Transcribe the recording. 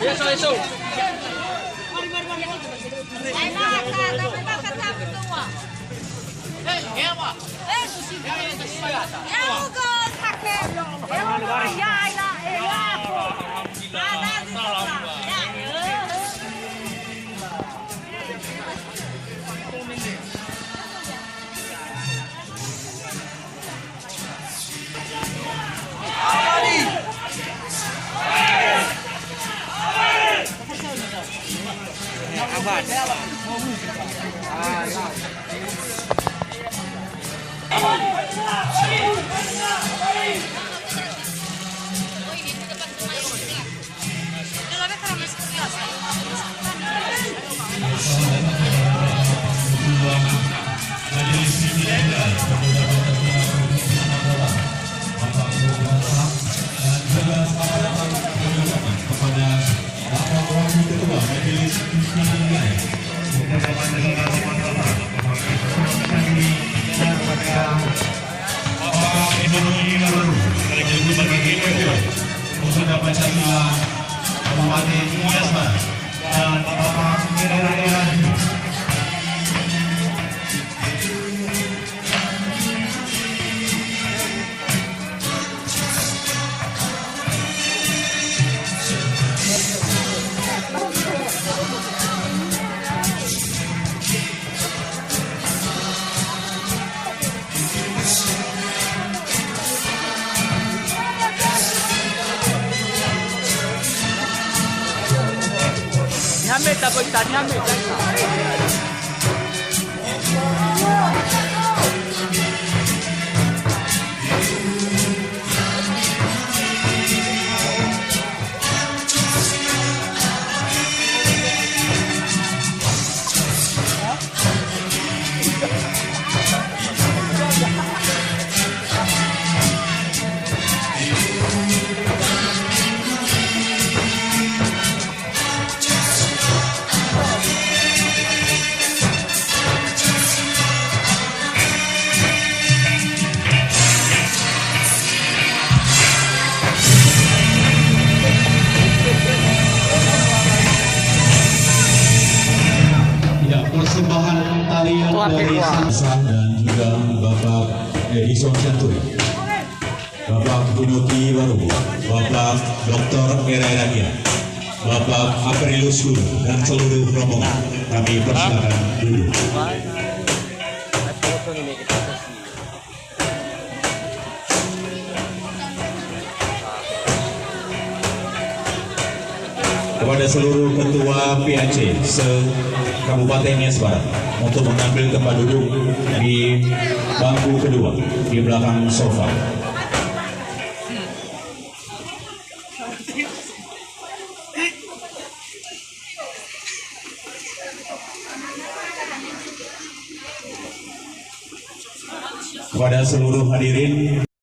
Esok. Sudah Pancasila Kabupaten Miasma dan Bapak Daerah Nyamit dapat kita nyamit. persembahan tarian dari Sansan dan juga Bapak Edison Santuri, Bapak Bunuti Warubu, Bapak Dr. Eragia, Bapak Aprilus Guru dan seluruh rombongan kami persilakan dulu. Kepada seluruh ketua PAC se-Kabupaten Nias Barat untuk mengambil tempat duduk di bangku kedua di belakang sofa. Kepada seluruh hadirin